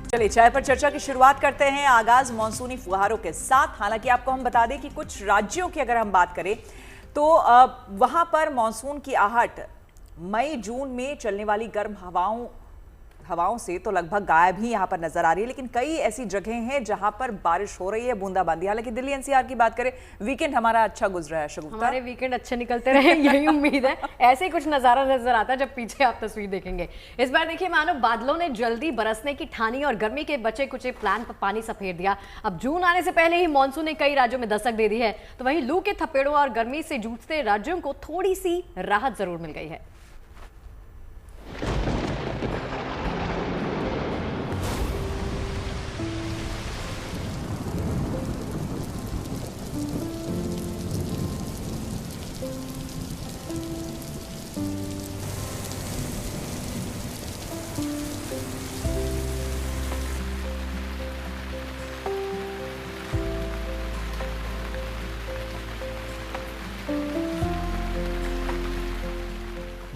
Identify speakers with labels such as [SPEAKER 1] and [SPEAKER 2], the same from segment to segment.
[SPEAKER 1] चलिए चाय पर चर्चा की शुरुआत करते हैं। आगाज मॉनसूनी फुहारों के साथ। हालांकि आपको हम बता दें कि कुछ राज्यों की अगर हम बात करें तो वहां पर मॉनसून की आहट मई जून में चलने वाली गर्म हवाओं से तो लगभग गायब ही यहां पर नजर आ रही है, लेकिन कई ऐसी जगह हैं जहां पर बारिश हो रही है, बूंदाबांदी। हालांकि दिल्ली एनसीआर की बात करें, वीकेंड हमारा अच्छा गुजरा है। शगुफ्ता,
[SPEAKER 2] हमारे वीकेंड अच्छे निकलते रहे यही उम्मीद है। ऐसे ही कुछ नजारा नजर आता है जब पीछे आप तस्वीर देखेंगे। इस बार देखिए, मानो बादलों ने जल्दी बरसने की ठानी और गर्मी के बचे कुचे प्लान पर पानी सफेद दिया। अब जून आने से पहले ही मानसून ने कई राज्यों में दस्तक दे दी है, तो वहीं लू के थपेड़ों और गर्मी से जूझते राज्यों को थोड़ी सी राहत जरूर मिल गई है।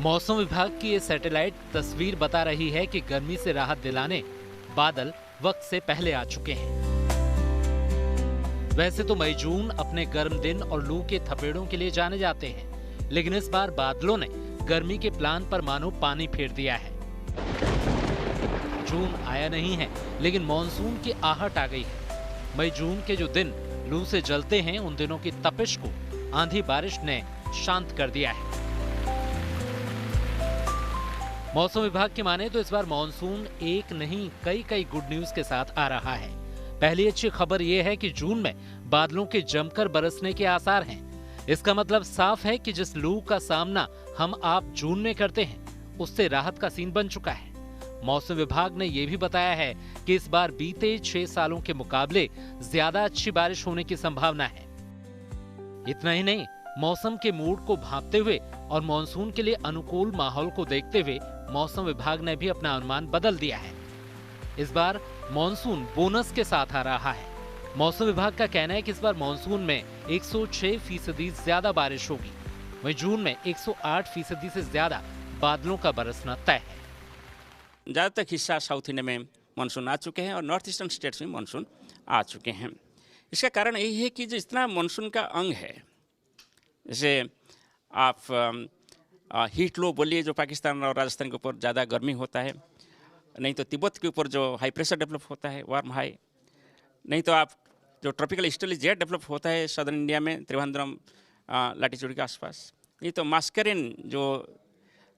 [SPEAKER 3] मौसम विभाग की ये सैटेलाइट तस्वीर बता रही है कि गर्मी से राहत दिलाने बादल वक्त से पहले आ चुके हैं। वैसे तो मई जून अपने गर्म दिन और लू के थपेड़ों के लिए जाने जाते हैं, लेकिन इस बार बादलों ने गर्मी के प्लान पर मानो पानी फेर दिया है। जून आया नहीं है, लेकिन मॉनसून की आहट आ गई है। मई जून के जो दिन लू से जलते हैं, उन दिनों की तपिश को आंधी बारिश ने शांत कर दिया है। मौसम विभाग की माने तो इस बार मॉनसून एक नहीं कई गुड न्यूज के साथ आ रहा है। पहली अच्छी खबर यह है कि जून में बादलों के जमकर बरसने के आसार हैं। इसका मतलब साफ है कि जिस लू का सामना हम आप जून में करते हैं, उससे राहत का सीन बन चुका है। मौसम विभाग ने यह भी बताया है कि इस बार बीते 6 सालों के मुकाबले ज्यादा अच्छी बारिश होने की संभावना है। इतना ही नहीं, मौसम के मूड को भांपते हुए और मॉनसून के लिए अनुकूल माहौल को देखते हुए मौसम विभाग ने भी अपना अनुमान बदल दिया है। इस बार मॉनसून बोनस के साथ आ रहा है। मौसम विभाग का कहना है कि इस बार मॉनसून में 106% ज्यादा बारिश होगी। वहीं जून में 108% से ज्यादा बादलों का बरसना तय है।
[SPEAKER 4] ज़्यादातर हिस्सा साउथ इंडिया में मानसून आ चुके हैं और नॉर्थ ईस्टर्न स्टेट्स में मानसून आ चुके हैं। इसका कारण यही है कि जो इतना मानसून का अंग है, जैसे आप हीट लो बोलिए, जो पाकिस्तान और राजस्थान के ऊपर ज़्यादा गर्मी होता है, नहीं तो तिब्बत के ऊपर जो हाई प्रेशर डेवलप होता है, वार्म हाई, नहीं तो आप जो ट्रॉपिकल ईस्टर्ली जेट डेवलप होता है सदर्न इंडिया में त्रिवेंद्रम लैटिट्यूड के आसपास, नहीं तो मास्करिन जो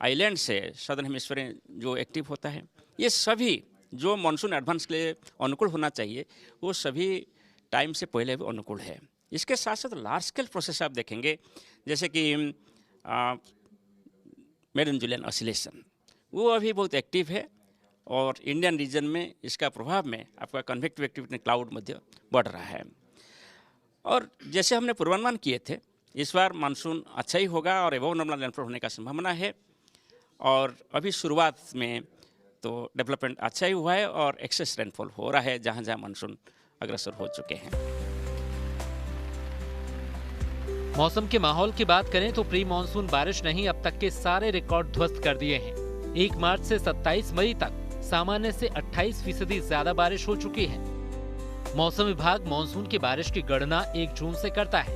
[SPEAKER 4] आइलैंड्स है सदर्न हेमिस्फीयर जो एक्टिव होता है, ये सभी जो मानसून एडवांस के लिए अनुकूल होना चाहिए, वो सभी टाइम से पहले भी अनुकूल है। इसके साथ साथ लार्ज स्केल प्रोसेस आप देखेंगे, जैसे कि मेडन जुलियन ऑसिलेशन, वो अभी बहुत एक्टिव है और इंडियन रीजन में इसका प्रभाव में आपका कन्वेक्टिव एक्टिविटी क्लाउड मध्य बढ़ रहा है। और जैसे हमने पूर्वानुमान किए थे, इस बार मानसून अच्छा ही होगा और एबव नॉर्मल रेनफॉल होने का संभावना है। और अभी शुरुआत में तो डेवलपमेंट अच्छा ही हुआ है और एक्सेस रेनफॉल हो रहा है जहाँ जहाँ मानसून अग्रसर हो चुके हैं।
[SPEAKER 3] मौसम के माहौल की बात करें तो प्री मानसून बारिश ने ही अब तक के सारे रिकॉर्ड ध्वस्त कर दिए हैं। 1 मार्च से 27 मई तक सामान्य से 28% ज्यादा बारिश हो चुकी है। मौसम विभाग मानसून की बारिश की गणना 1 जून से करता है,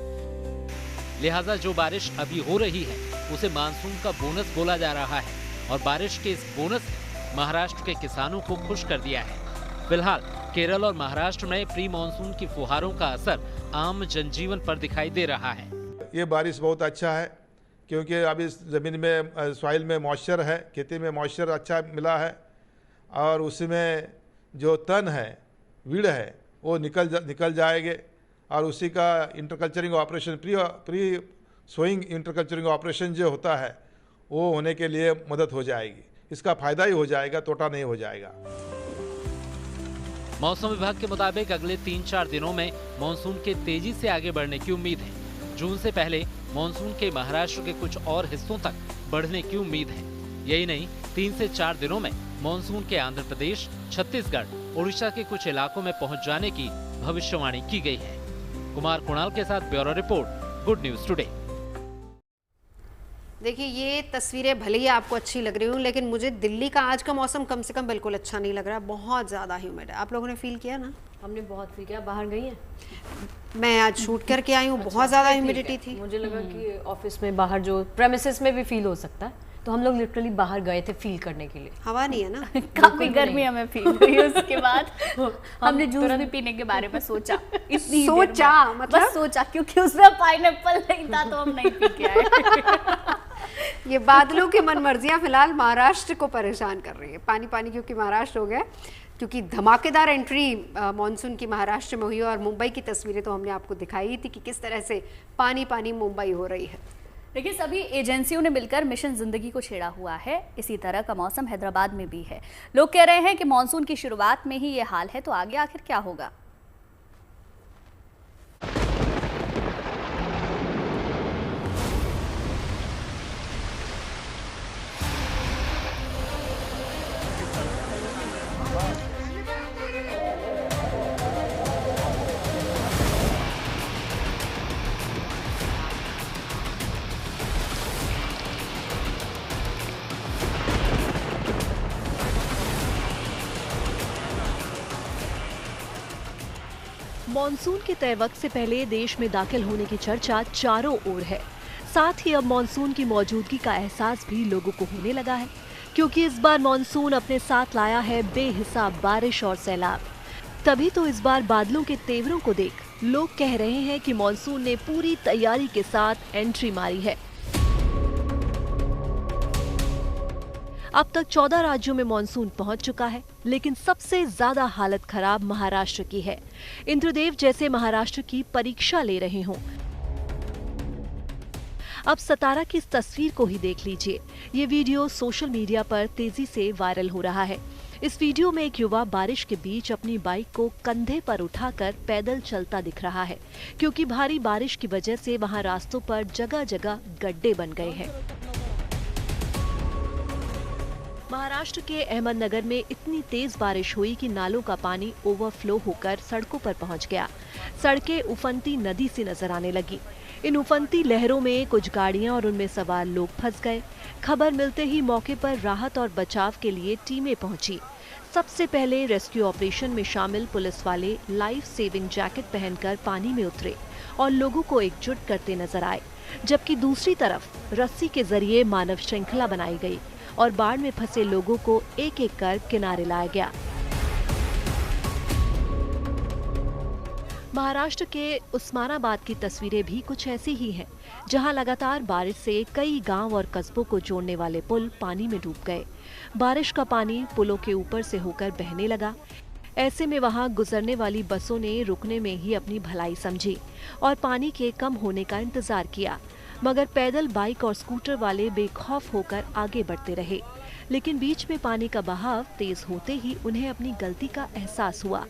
[SPEAKER 3] लिहाजा जो बारिश अभी हो रही है उसे मानसून का बोनस बोला जा रहा है और बारिश के इस बोनस ने महाराष्ट्र के किसानों को खुश कर दिया है। फिलहाल केरल और महाराष्ट्र में प्री मानसून की फुहारों का असर आम जनजीवन पर दिखाई दे रहा है।
[SPEAKER 5] ये बारिश बहुत अच्छा है क्योंकि अभी ज़मीन में सॉइल में मॉइस्चर है, खेती में मॉइस्चर अच्छा मिला है और उसमें जो तन है, वीड है, वो निकल जाएंगे और उसी का इंटरकल्चरिंग ऑपरेशन प्री सोइंग इंटरकल्चरिंग ऑपरेशन जो होता है वो होने के लिए मदद हो जाएगी। इसका फायदा ही हो जाएगा, तोटा नहीं हो जाएगा।
[SPEAKER 3] मौसम विभाग के मुताबिक अगले 3-4 दिनों में मानसून के तेजी से आगे बढ़ने की उम्मीद है। जून से पहले मानसून के महाराष्ट्र के कुछ और हिस्सों तक बढ़ने की उम्मीद है। यही नहीं, 3 से 4 दिनों में मानसून के आंध्र प्रदेश, छत्तीसगढ़, ओडिशा के कुछ इलाकों में पहुंच जाने की भविष्यवाणी की गई है। कुमार कुणाल के साथ bureau report, good news today.
[SPEAKER 6] देखिए, ये तस्वीरें भले ही आपको अच्छी लग रही हूँ, लेकिन मुझे दिल्ली का आज का मौसम कम से कम बिल्कुल अच्छा नहीं लग रहा। बहुत ज़्यादा ह्यूमिड है। आप लोगों ने फील किया ना?
[SPEAKER 2] हमने बहुत फील किया। बाहर गई है?
[SPEAKER 6] मैं आज शूट करके आई हूँ। बहुत ज़्यादा ह्यूमिडिटी थी।
[SPEAKER 2] मुझे लगा कि ऑफिस में बाहर जो प्रेमिसेस में भी फील हो सकता है, तो हम लोग लिटरली बाहर गए थे फील करने के लिए।
[SPEAKER 6] हवा नहीं है ना?
[SPEAKER 7] काफी गर्मी हमें फील हुई। उसके बाद हमने जूस भी पीने के बारे में सोचा। इतनी
[SPEAKER 6] सोचा मतलब
[SPEAKER 7] बस सोचा, क्योंकि उसमें पाइनएप्पल नहीं था तो हम नहीं पी के आए।
[SPEAKER 6] ये बादलों की मनमर्जियां फिलहाल महाराष्ट्र को परेशान कर रही है। पानी पानी क्योंकि महाराष्ट्र हो गया, क्योंकि धमाकेदार एंट्री मॉनसून की महाराष्ट्र में हुई। और मुंबई की तस्वीरें तो हमने आपको दिखाई थी कि किस तरह से पानी पानी मुंबई हो रही है।
[SPEAKER 7] देखिए, सभी एजेंसियों ने मिलकर मिशन जिंदगी को छेड़ा हुआ है। इसी तरह का मौसम हैदराबाद में भी है। लोग कह रहे हैं कि मॉनसून की शुरुआत में ही ये हाल है, तो आगे आखिर क्या होगा।
[SPEAKER 8] मॉनसून के तय वक्त से पहले देश में दाखिल होने की चर्चा चारों ओर है। साथ ही अब मॉनसून की मौजूदगी का एहसास भी लोगों को होने लगा है, क्योंकि इस बार मॉनसून अपने साथ लाया है बेहिसाब बारिश और सैलाब। तभी तो इस बार बादलों के तेवरों को देख लोग कह रहे हैं कि मॉनसून ने पूरी तैयारी के साथ एंट्री मारी है। अब तक 14 राज्यों में मॉनसून पहुंच चुका है, लेकिन सबसे ज्यादा हालत खराब महाराष्ट्र की है। इंद्रदेव जैसे महाराष्ट्र की परीक्षा ले रहे हों। अब सतारा की इस तस्वीर को ही देख लीजिए। ये वीडियो सोशल मीडिया पर तेजी से वायरल हो रहा है। इस वीडियो में एक युवा बारिश के बीच अपनी बाइक को कंधे पर उठाकर पैदल चलता दिख रहा है, क्योंकि भारी बारिश की वजह से वहां रास्तों पर जगह जगह गड्ढे बन गए हैं। महाराष्ट्र के अहमदनगर में इतनी तेज बारिश हुई कि नालों का पानी ओवरफ्लो होकर सड़कों पर पहुंच गया। सड़कें उफनती नदी से नजर आने लगी। इन उफनती लहरों में कुछ गाड़ियां और उनमें सवार लोग फंस गए। खबर मिलते ही मौके पर राहत और बचाव के लिए टीमें पहुंची। सबसे पहले रेस्क्यू ऑपरेशन में शामिल पुलिस वाले लाइफ सेविंग जैकेट पहनकर पानी में उतरे और लोगों को एकजुट करते नजर आए, जबकि दूसरी तरफ रस्सी के जरिए मानव श्रृंखला बनाई गई और बाढ़ में फंसे लोगों को एक एक कर किनारे लाया गया। महाराष्ट्र के उस्मानाबाद की तस्वीरें भी कुछ ऐसी ही हैं, जहां लगातार बारिश से कई गांव और कस्बों को जोड़ने वाले पुल पानी में डूब गए। बारिश का पानी पुलों के ऊपर से होकर बहने लगा। ऐसे में वहां गुजरने वाली बसों ने रुकने में ही अपनी भलाई समझी और पानी के कम होने का इंतजार किया, मगर पैदल, बाइक और स्कूटर वाले बेखौफ होकर आगे बढ़ते रहे। लेकिन बीच में पानी का बहाव तेज होते ही उन्हें अपनी गलती का एहसास हुआ।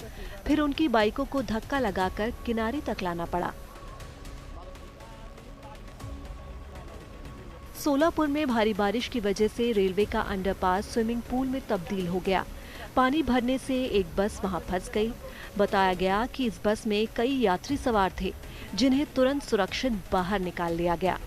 [SPEAKER 8] फिर उनकी बाइकों को धक्का लगाकर किनारे तक लाना पड़ा। सोलापुर में भारी बारिश की वजह से रेलवे का अंडरपास स्विमिंग पूल में तब्दील हो गया। पानी भरने से एक बस वहां फंस गई। बताया गया कि इस बस में कई यात्री सवार थे, जिन्हें तुरंत सुरक्षित बाहर निकाल लिया गया।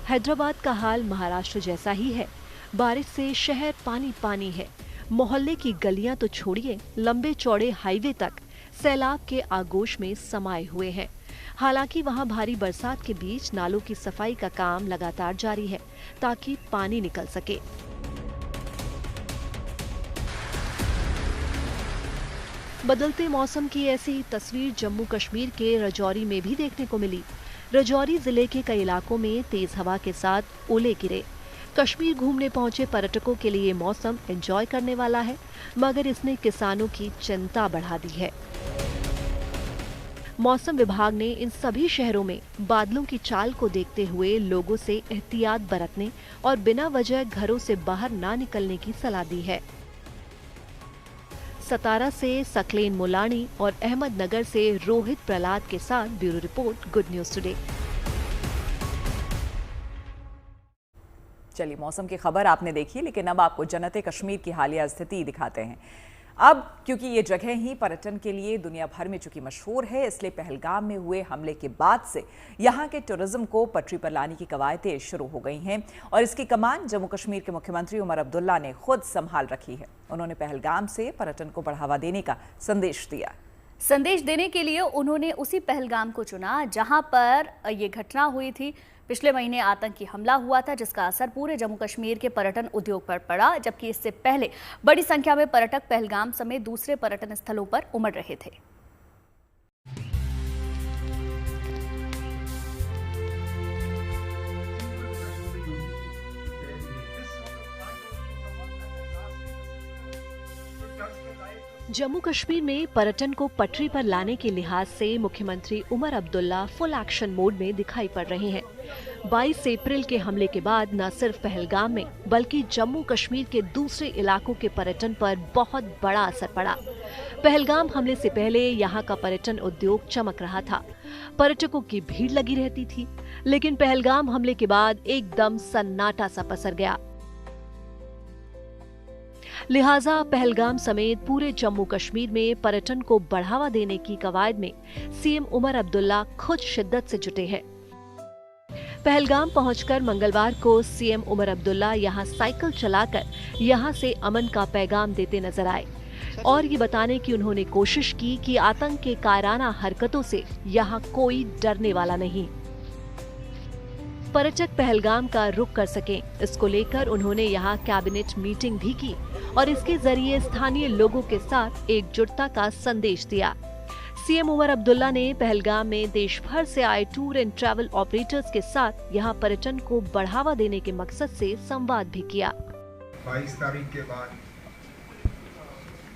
[SPEAKER 8] हैदराबाद का हाल महाराष्ट्र जैसा ही है। बारिश से शहर पानी पानी है। मोहल्ले की गलियां तो छोड़िए, लंबे चौड़े हाईवे तक सैलाब के आगोश में समाये हुए हैं। हालांकि वहां भारी बरसात के बीच नालों की सफाई का काम लगातार जारी है, ताकि पानी निकल सके। बदलते मौसम की ऐसी तस्वीर जम्मू कश्मीर के राजौरी में भी देखने को मिली। राजौरी जिले के कई इलाकों में तेज हवा के साथ ओले गिरे। कश्मीर घूमने पहुंचे पर्यटकों के लिए मौसम एंजॉय करने वाला है, मगर इसने किसानों की चिंता बढ़ा दी है। मौसम विभाग ने इन सभी शहरों में बादलों की चाल को देखते हुए लोगों से एहतियात बरतने और बिना वजह घरों से बाहर ना निकलने की सलाह दी है। सतारा से सकलेन मुलानी और अहमदनगर से रोहित प्रहलाद के साथ bureau report, good news today.
[SPEAKER 1] चलिए, मौसम की खबर आपने देखी, लेकिन अब आपको जन्नत कश्मीर की हालिया स्थिति दिखाते हैं। अब क्योंकि ये जगह ही पर्यटन के लिए दुनिया भर में चूंकि मशहूर है, इसलिए पहलगाम में हुए हमले के बाद से यहाँ के टूरिज्म को पटरी पर लाने की कवायदें शुरू हो गई हैं और इसकी कमान जम्मू कश्मीर के मुख्यमंत्री उमर अब्दुल्ला ने खुद संभाल रखी है। उन्होंने पहलगाम से पर्यटन को बढ़ावा देने का संदेश दिया।
[SPEAKER 7] संदेश देने के लिए उन्होंने उसी पहलगाम को चुना जहां पर ये घटना हुई थी। पिछले महीने आतंकी हमला हुआ था जिसका असर पूरे जम्मू कश्मीर के पर्यटन उद्योग पर पड़ा, जबकि इससे पहले बड़ी संख्या में पर्यटक पहलगाम समेत दूसरे पर्यटन स्थलों पर उमड़ रहे थे।
[SPEAKER 8] जम्मू कश्मीर में पर्यटन को पटरी पर लाने के लिहाज से मुख्यमंत्री Omar Abdullah full action mode में दिखाई पड़ रहे हैं। 22 अप्रैल के हमले के बाद न सिर्फ पहलगाम में बल्कि जम्मू कश्मीर के दूसरे इलाकों के पर्यटन पर बहुत बड़ा असर पड़ा। पहलगाम हमले से पहले यहाँ का पर्यटन उद्योग चमक रहा था, पर्यटकों की भीड़ लगी रहती थी, लेकिन पहलगाम हमले के बाद एकदम सन्नाटा सा पसर गया। लिहाजा पहलगाम समेत पूरे जम्मू कश्मीर में पर्यटन को बढ़ावा देने की कवायद में सीएम उमर अब्दुल्ला खुद शिद्दत से जुटे हैं। पहलगाम पहुंचकर मंगलवार को सीएम उमर अब्दुल्ला यहां साइकिल चलाकर यहां से अमन का पैगाम देते नजर आए और ये बताने की उन्होंने कोशिश की कि आतंक के कायराना हरकतों से यहां कोई डरने वाला नहीं। पर्यटक पहलगाम का रुख कर सकें, इसको लेकर उन्होंने यहाँ कैबिनेट मीटिंग भी की और इसके जरिए स्थानीय लोगों के साथ एकजुटता का संदेश दिया। सीएम उमर अब्दुल्ला ने पहलगाम में देश भर से आए टूर एंड ट्रैवल ऑपरेटर्स के साथ यहाँ पर्यटन को बढ़ावा देने के मकसद से संवाद भी किया।
[SPEAKER 9] 22 तारीख के बाद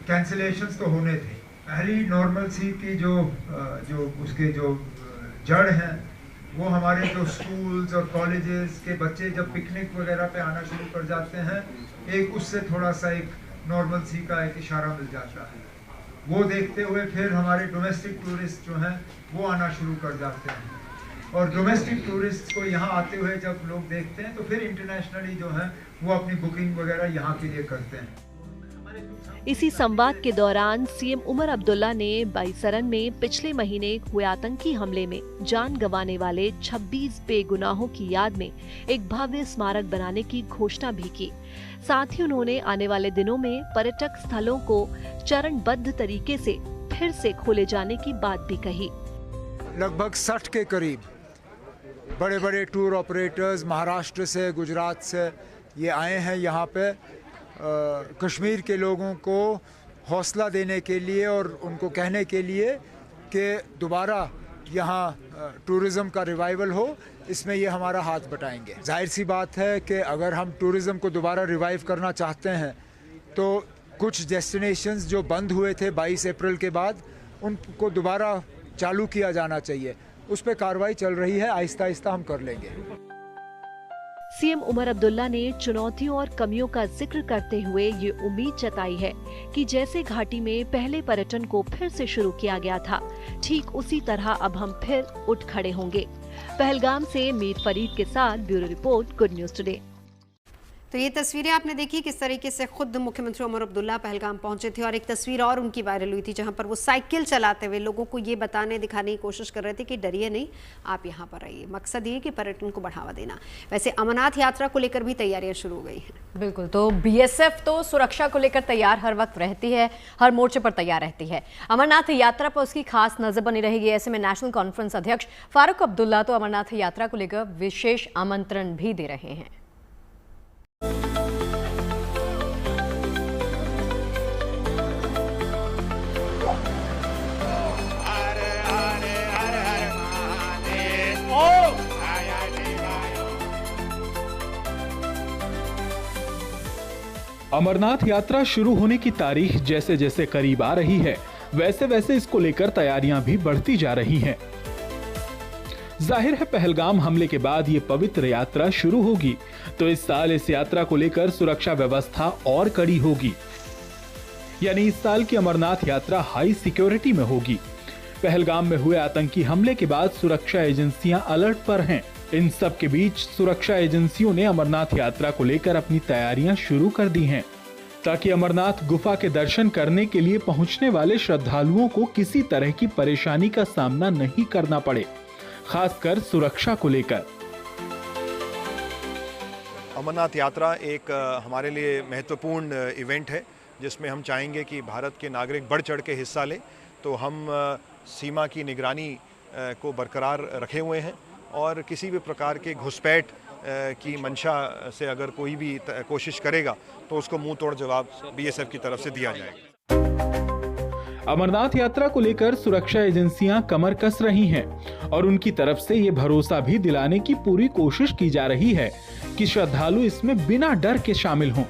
[SPEAKER 9] कैंसिलेशंस तो होने थे। पहली नॉर्मलसी की जो उसके जो जड़ हैं वो हमारे जो स्कूल्स और कॉलेजेस के बच्चे जब पिकनिक वगैरह पे आना शुरू कर जाते हैं, एक उससे थोड़ा सा एक नॉर्मलसी का एक इशारा मिल जाता है। वो देखते हुए फिर हमारे डोमेस्टिक टूरिस्ट जो हैं वो आना शुरू कर जाते हैं और डोमेस्टिक टूरिस्ट को यहाँ आते हुए जब लोग देखते हैं तो फिर इंटरनेशनली जो है वो अपनी बुकिंग वगैरह यहाँ के लिए करते हैं।
[SPEAKER 8] इसी संवाद के दौरान सीएम उमर अब्दुल्ला ने बाईसरन में पिछले महीने हुए आतंकी हमले में जान गंवाने वाले 26 बेगुनाहों की याद में एक भव्य स्मारक बनाने की घोषणा भी की। साथ ही उन्होंने आने वाले दिनों में पर्यटक स्थलों को चरणबद्ध तरीके से फिर से खोले जाने की बात भी कही।
[SPEAKER 9] लगभग 60 के करीब बड़े बड़े टूर ऑपरेटर्स महाराष्ट्र से, गुजरात से ये आए हैं यहाँ पे कश्मीर के लोगों को हौसला देने के लिए और उनको कहने के लिए कि दोबारा यहाँ टूरिज़्म का रिवाइवल हो, इसमें ये हमारा हाथ बटाएंगे। जाहिर सी बात है कि अगर हम टूरिज़्म को दोबारा रिवाइव करना चाहते हैं तो कुछ डेस्टिनेशंस जो बंद हुए थे 22 अप्रैल के बाद उनको दोबारा चालू किया जाना चाहिए। उस पर कार्रवाई चल रही है, आहिस्ता आहिस्ता हम कर लेंगे।
[SPEAKER 8] सीएम उमर अब्दुल्ला ने चुनौतियों और कमियों का जिक्र करते हुए ये उम्मीद जताई है कि जैसे घाटी में पहले पर्यटन को फिर से शुरू किया गया था, ठीक उसी तरह अब हम फिर उठ खड़े होंगे। पहलगाम से मीर फरीद के साथ bureau report, good news today.
[SPEAKER 6] तो ये तस्वीरें आपने देखी किस तरीके से खुद मुख्यमंत्री उमर अब्दुल्ला पहलगाम पहुंचे थे और एक तस्वीर और उनकी वायरल हुई थी जहां पर वो साइकिल चलाते हुए लोगों को ये बताने दिखाने की कोशिश कर रहे थे कि डरिए नहीं, आप यहां पर आइए। मकसद ये कि पर्यटन को बढ़ावा देना। वैसे अमरनाथ यात्रा को लेकर भी तैयारियां शुरू हो गई हैं।
[SPEAKER 2] बिल्कुल, तो बीएसएफ तो सुरक्षा को लेकर तैयार हर वक्त रहती है, हर मोर्चे पर तैयार रहती है। अमरनाथ यात्रा पर उसकी खास नजर बनी रहेगी। ऐसे में नेशनल कॉन्फ्रेंस अध्यक्ष फारूक अब्दुल्ला तो अमरनाथ यात्रा को लेकर विशेष आमंत्रण भी दे रहे हैं।
[SPEAKER 10] अमरनाथ यात्रा शुरू होने की तारीख जैसे जैसे करीब आ रही है, वैसे वैसे इसको लेकर तैयारियां भी बढ़ती जा रही हैं। जाहिर है पहलगाम हमले के बाद ये पवित्र यात्रा शुरू होगी, तो इस साल इस यात्रा को लेकर सुरक्षा व्यवस्था और कड़ी होगी। यानी इस साल की अमरनाथ यात्रा हाई सिक्योरिटी में होगी। पहलगाम में हुए आतंकी हमले के बाद सुरक्षा एजेंसियां अलर्ट पर हैं। इन सब के बीच सुरक्षा एजेंसियों ने अमरनाथ यात्रा को लेकर अपनी तैयारियां शुरू कर दी हैं। ताकि अमरनाथ गुफा के दर्शन करने के लिए पहुंचने वाले श्रद्धालुओं को किसी तरह की परेशानी का सामना नहीं करना पड़े, खासकर सुरक्षा को लेकर।
[SPEAKER 11] अमरनाथ यात्रा एक हमारे लिए महत्वपूर्ण इवेंट है, जिसमें हम चाहेंगे कि भारत के नागरिक बढ़ चढ़ के हिस्सा लें। तो हम सीमा की निगरानी को बरकरार रखे हुए हैं और किसी भी प्रकार के घुसपैठ की मंशा से अगर कोई भी कोशिश करेगा तो उसको मुंह तोड़ जवाब बीएसएफ की तरफ से दिया जाएगा।
[SPEAKER 10] अमरनाथ यात्रा को लेकर सुरक्षा एजेंसियां कमर कस रही हैं और उनकी तरफ से ये भरोसा भी दिलाने की पूरी कोशिश की जा रही है कि श्रद्धालु इसमें बिना डर के शामिल हों।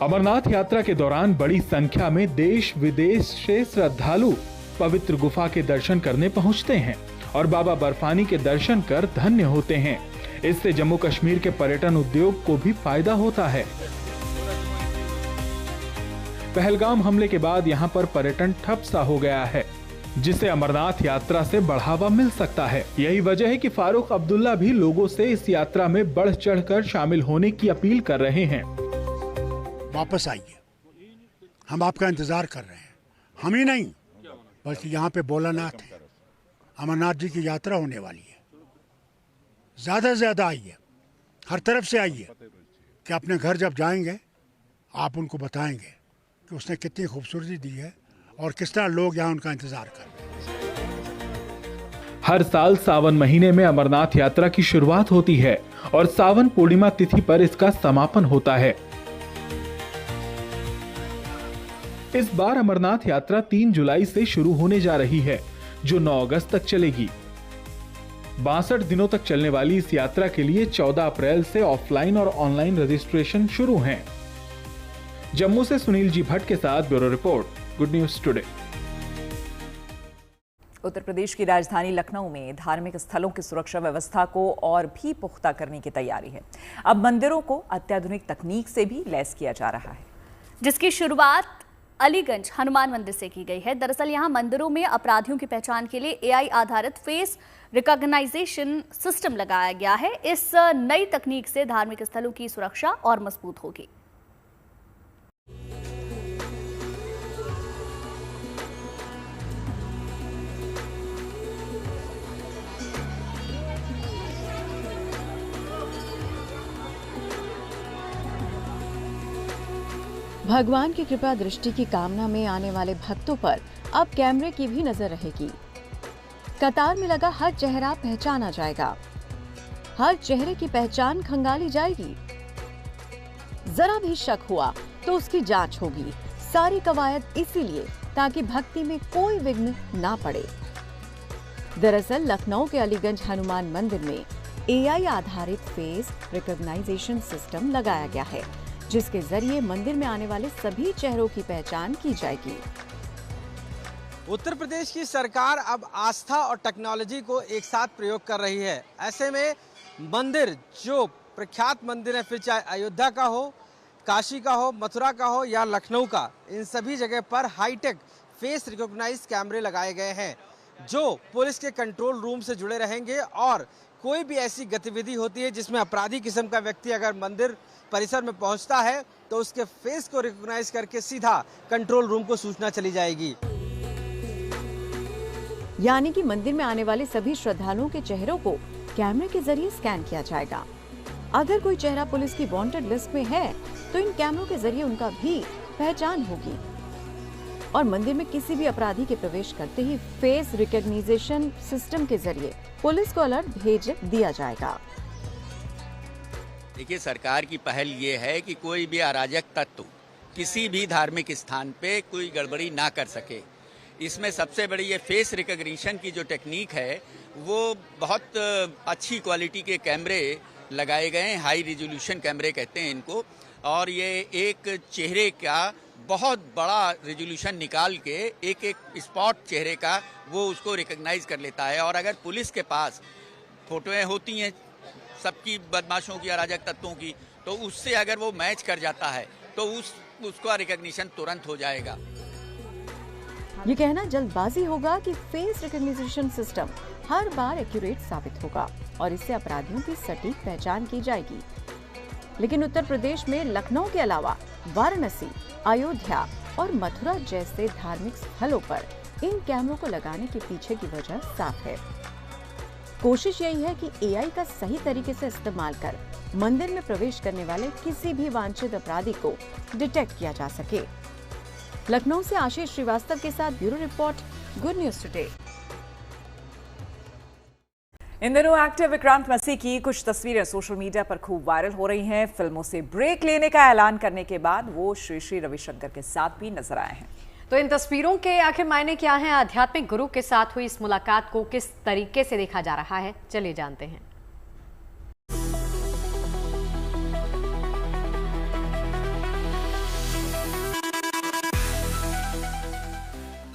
[SPEAKER 10] अमरनाथ यात्रा के दौरान बड़ी संख्या में देश विदेश से श्रद्धालु पवित्र गुफा के दर्शन करने पहुंचते हैं और बाबा बर्फानी के दर्शन कर धन्य होते हैं। इससे जम्मू कश्मीर के पर्यटन उद्योग को भी फायदा होता है। पहलगाम हमले के बाद यहां पर पर्यटन ठप सा हो गया है, जिसे अमरनाथ यात्रा से बढ़ावा मिल सकता है। यही वजह है कि फारूक अब्दुल्ला भी लोगों से इस यात्रा में बढ़ चढ़कर शामिल होने की अपील कर रहे हैं।
[SPEAKER 12] वापस आइए, हम आपका इंतजार कर रहे हैं। हम ही नहीं बल्कि यहाँ पे भोलानाथ है, अमरनाथ जी की यात्रा होने वाली है। ज्यादा से ज्यादा आइए, हर तरफ से आइए कि अपने घर जब जाएंगे आप उनको बताएंगे कि उसने कितनी खूबसूरती दी है और किस तरह लोग यहाँ उनका इंतजार कर रहे हैं।
[SPEAKER 10] हर साल सावन महीने में अमरनाथ यात्रा की शुरुआत होती है और सावन पूर्णिमा तिथि पर इसका समापन होता है। इस बार अमरनाथ यात्रा 3 जुलाई से शुरू होने जा रही है, जो 9 अगस्त तक चलेगी। 62 दिनों तक चलने वाली इस यात्रा के लिए 14 अप्रैल से ऑफलाइन और ऑनलाइन रजिस्ट्रेशन शुरू हैं। जम्मू से सुनील जी भट्ट के साथ bureau report, good news today.
[SPEAKER 1] Uttar Pradesh की राजधानी लखनऊ में धार्मिक स्थलों की सुरक्षा व्यवस्था को और भी पुख्ता करने की तैयारी है। अब मंदिरों को अत्याधुनिक तकनीक से भी लैस किया जा रहा है,
[SPEAKER 7] जिसकी शुरुआत अलीगंज हनुमान मंदिर से की गई है। दरअसल यहां मंदिरों में अपराधियों की पहचान के लिए एआई आधारित फेस रिकॉग्नाइजेशन सिस्टम लगाया गया है। इस नई तकनीक से धार्मिक स्थलों की सुरक्षा और मजबूत होगी।
[SPEAKER 13] भगवान की कृपा दृष्टि की कामना में आने वाले भक्तों पर अब कैमरे की भी नजर रहेगी। कतार में लगा हर चेहरा पहचाना जाएगा, हर चेहरे की पहचान खंगाली जाएगी। जरा भी शक हुआ तो उसकी जांच होगी। सारी कवायद इसीलिए ताकि भक्ति में कोई विघ्न ना पड़े। दरअसल लखनऊ के अलीगंज हनुमान मंदिर में एआई आधारित फेस रिकॉग्नाइजेशन सिस्टम लगाया गया है, जिसके जरिए मंदिर में आने वाले सभी चेहरों की पहचान की जाएगी।
[SPEAKER 14] उत्तर प्रदेश की सरकार अब आस्था और टेक्नोलॉजी को एक साथ प्रयोग कर रही है। ऐसे में मंदिर, जो प्रख्यात मंदिर है, फिर चाहे अयोध्या का हो, काशी का हो, मथुरा का हो या लखनऊ का, इन सभी जगह पर हाईटेक फेस रिकॉग्नाइज कैमरे लगाए गए हैं, जो पुलिस के कंट्रोल रूम से जुड़े रहेंगे और कोई भी ऐसी गतिविधि होती है जिसमें अपराधी किस्म का व्यक्ति अगर मंदिर परिसर में पहुंचता है तो उसके फेस को रिकॉग्नाइज करके सीधा कंट्रोल रूम को सूचना चली जाएगी।
[SPEAKER 13] यानी कि मंदिर में आने वाले सभी श्रद्धालुओं के चेहरों को कैमरे के जरिए स्कैन किया जाएगा। अगर कोई चेहरा पुलिस की वांटेड लिस्ट में है तो इन कैमरों के जरिए उनका भी पहचान होगी और मंदिर में किसी भी अपराधी के प्रवेश करते ही फेस रिकॉग्नाइजेशन सिस्टम के जरिए पुलिस को अलर्ट भेज दिया जाएगा।
[SPEAKER 15] देखिए, सरकार की पहल ये है कि कोई भी अराजक तत्व किसी भी धार्मिक स्थान पे कोई गड़बड़ी ना कर सके। इसमें सबसे बड़ी ये फेस रिकॉग्निशन की जो टेक्निक है वो बहुत अच्छी क्वालिटी के कैमरे लगाए गए हैं, हाई रिजोल्यूशन कैमरे कहते हैं इनको, और ये एक चेहरे का बहुत बड़ा रिजोल्यूशन निकाल के एक एक स्पॉट चेहरे का वो उसको रिकॉग्नाइज कर लेता है। और अगर पुलिस के पास फोटोएं होती हैं सबकी, बदमाशों की, अराजक तत्वों की, तो उससे अगर वो मैच कर जाता है तो उसका रिकॉग्निशन तुरंत हो जाएगा।
[SPEAKER 13] ये कहना जल्दबाजी होगा कि फेस रिकॉग्निशन सिस्टम हर बार एक्यूरेट साबित होगा और इससे अपराधियों की सटीक पहचान की जाएगी। लेकिन उत्तर प्रदेश में लखनऊ के अलावा वाराणसी, अयोध्या और मथुरा जैसे धार्मिक स्थलों पर इन कैमरों को लगाने के पीछे की वजह साफ है। कोशिश यही है कि एआई का सही तरीके से इस्तेमाल कर मंदिर में प्रवेश करने वाले किसी भी वांछित अपराधी को डिटेक्ट किया जा सके। लखनऊ से आशीष श्रीवास्तव के साथ bureau report, good news today.
[SPEAKER 1] इन दिनों एक्टर विक्रांत मैसी की कुछ तस्वीरें सोशल मीडिया पर खूब वायरल हो रही हैं। फिल्मों से ब्रेक लेने का ऐलान करने के बाद वो श्री श्री रविशंकर के साथ भी नजर आए हैं।
[SPEAKER 2] तो इन तस्वीरों के आखिर मायने क्या हैं? आध्यात्मिक गुरु के साथ हुई इस मुलाकात को किस तरीके से देखा जा रहा है, चलिए जानते हैं।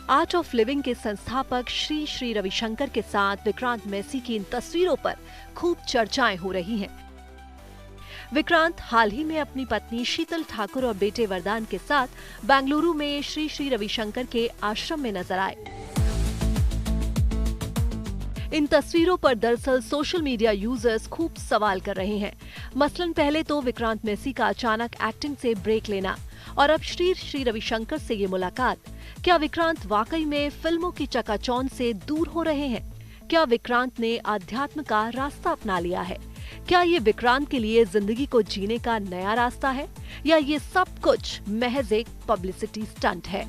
[SPEAKER 8] आर्ट ऑफ लिविंग के संस्थापक श्री श्री रविशंकर के साथ विक्रांत मैसी की इन तस्वीरों पर खूब चर्चाएं हो रही हैं। विक्रांत हाल ही में अपनी पत्नी शीतल ठाकुर और बेटे वरदान के साथ बेंगलुरु में श्री श्री रविशंकर के आश्रम में नजर आए। इन तस्वीरों पर दरअसल सोशल मीडिया यूजर्स खूब सवाल कर रहे हैं। मसलन पहले तो विक्रांत मैसी का अचानक एक्टिंग से ब्रेक लेना और अब श्री श्री रविशंकर से ये मुलाकात। क्या विक्रांत वाकई में फिल्मों की चकाचौंध से दूर हो रहे हैं? क्या विक्रांत ने आध्यात्म का रास्ता अपना लिया है? क्या ये विक्रांत के लिए जिंदगी को जीने का नया रास्ता है, या ये सब कुछ महज एक पब्लिसिटी स्टंट है?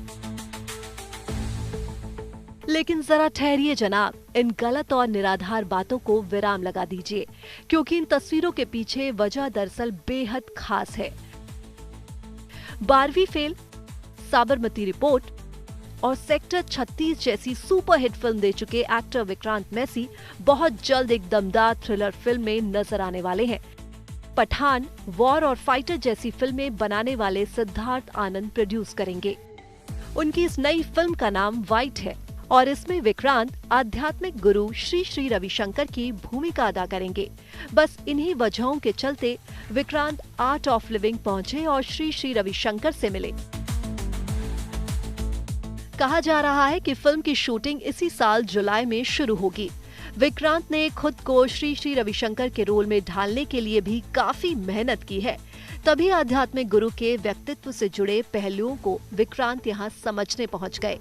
[SPEAKER 8] लेकिन जरा ठहरिए जनाब, इन गलत और निराधार बातों को विराम लगा दीजिए, क्योंकि इन तस्वीरों के पीछे वजह दरअसल बेहद खास है। 12वीं फेल, साबरमती रिपोर्ट और सेक्टर 36 जैसी सुपरहिट फिल्म दे चुके एक्टर विक्रांत मैसी बहुत जल्द एक दमदार थ्रिलर फिल्म में नजर आने वाले हैं। पठान, वॉर और फाइटर जैसी फिल्में बनाने वाले सिद्धार्थ आनंद प्रोड्यूस करेंगे। उनकी इस नई फिल्म का नाम वाइट है और इसमें विक्रांत आध्यात्मिक गुरु श्री श्री रविशंकर की भूमिका अदा करेंगे। बस इन्हीं वजहों के चलते विक्रांत आर्ट ऑफ लिविंग पहुंचे और श्री श्री रविशंकर से मिले। कहा जा रहा है कि फिल्म की शूटिंग इसी साल जुलाई में शुरू होगी। विक्रांत ने खुद को श्री श्री रविशंकर के रोल में ढालने के लिए भी काफी मेहनत की है, तभी आध्यात्मिक गुरु के व्यक्तित्व से जुड़े पहलुओं को विक्रांत यहां समझने पहुंच गए।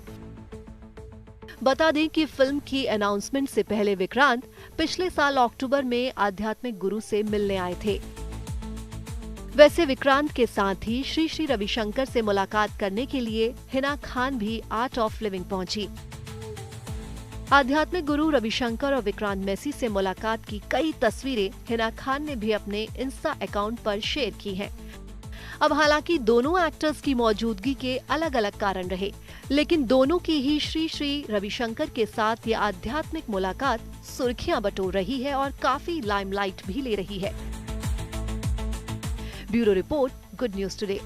[SPEAKER 8] बता दें कि फिल्म की अनाउंसमेंट से पहले विक्रांत पिछले साल अक्टूबर में आध्यात्मिक गुरु से मिलने आए थे। वैसे विक्रांत के साथ ही श्री श्री रविशंकर से मुलाकात करने के लिए हिना खान भी आर्ट ऑफ लिविंग पहुंची। आध्यात्मिक गुरु रविशंकर और विक्रांत मैसी से मुलाकात की कई तस्वीरें हिना खान ने भी अपने इंस्टा अकाउंट पर शेयर की हैं। अब हालांकि दोनों एक्टर्स की मौजूदगी के अलग अलग कारण रहे, लेकिन दोनों की ही श्री श्री रविशंकर के साथ ये आध्यात्मिक मुलाकात सुर्खियां बटोर रही है और काफी लाइमलाइट भी ले रही है। Bureau report, good news today.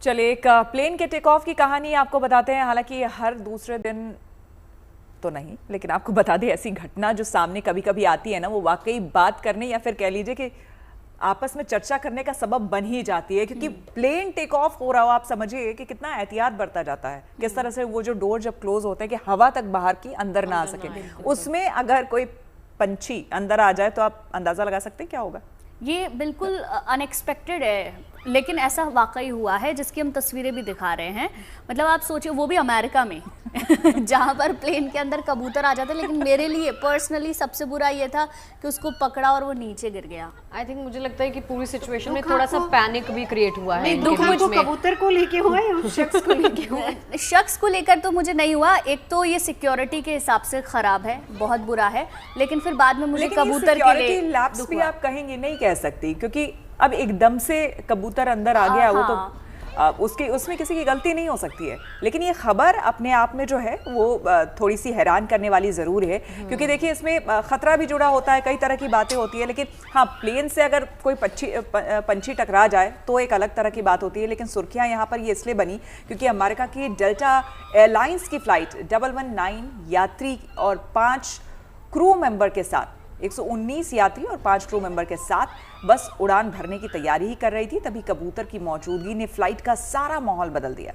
[SPEAKER 1] चलिए एक प्लेन के टेक ऑफ की कहानी आपको बताते हैं। हालांकि हर दूसरे दिन तो नहीं, लेकिन आपको बता दें ऐसी घटना जो सामने कभी कभी आती है ना, वो वाकई बात करने या फिर कह लीजिए कि आपस में चर्चा करने का सबब बन ही जाती है। क्योंकि प्लेन टेक ऑफ हो रहा हो, आप समझिए कि कितना एहतियात बरता जाता है, किस तरह से वो जो डोर जब क्लोज होते हैं कि हवा तक बाहर की अंदर ना आ सके, उसमें अगर कोई पंछी अंदर आ जाए तो आप अंदाजा लगा सकते हैं क्या होगा।
[SPEAKER 7] ये बिल्कुल अनएक्सपेक्टेड है, लेकिन ऐसा वाकई हुआ है जिसकी हम तस्वीरें भी दिखा रहे हैं। मतलब आप सोचिए, वो भी अमेरिका में जहाँ पर प्लेन के अंदर कबूतर आ जाते हैं। लेकिन मेरे लिए पर्सनली सबसे बुरा ये था कि उसको पकड़ा और वो नीचे गिर गया।
[SPEAKER 2] आई थिंक मुझे लगता है कि पूरी सिचुएशन में थोड़ा सा पैनिक भी क्रिएट हुआ है।
[SPEAKER 6] दुख को कबूतर को लेके हुआ है, शख्स को लेके हुआ है।
[SPEAKER 7] शख्स को लेकर तो मुझे नहीं हुआ। एक तो ये सिक्योरिटी के हिसाब से खराब है, बहुत बुरा है, लेकिन फिर बाद में मुझे कबूतर के लिए
[SPEAKER 1] लैप्स भी आप कहेंगे नहीं कह सकती, क्योंकि अब एकदम से कबूतर अंदर आ गया, वो तो उसमें किसी की गलती नहीं हो सकती है। लेकिन ये खबर अपने आप में जो है वो थोड़ी सी हैरान करने वाली ज़रूर है, क्योंकि देखिए इसमें ख़तरा भी जुड़ा होता है, कई तरह की बातें होती है। लेकिन हाँ, प्लेन से अगर कोई पंछी टकरा जाए तो एक अलग तरह की बात होती है। लेकिन सुर्खियाँ यहाँ पर ये इसलिए बनी क्योंकि अमेरिका की डेल्टा एयरलाइंस की फ़्लाइट 119 यात्री और 5 क्रू मेंबर के साथ 119 यात्री और 5 क्रू मेंबर के साथ बस उड़ान भरने की तैयारी ही कर रही थी, तभी कबूतर की मौजूदगी ने फ्लाइट का सारा माहौल बदल दिया।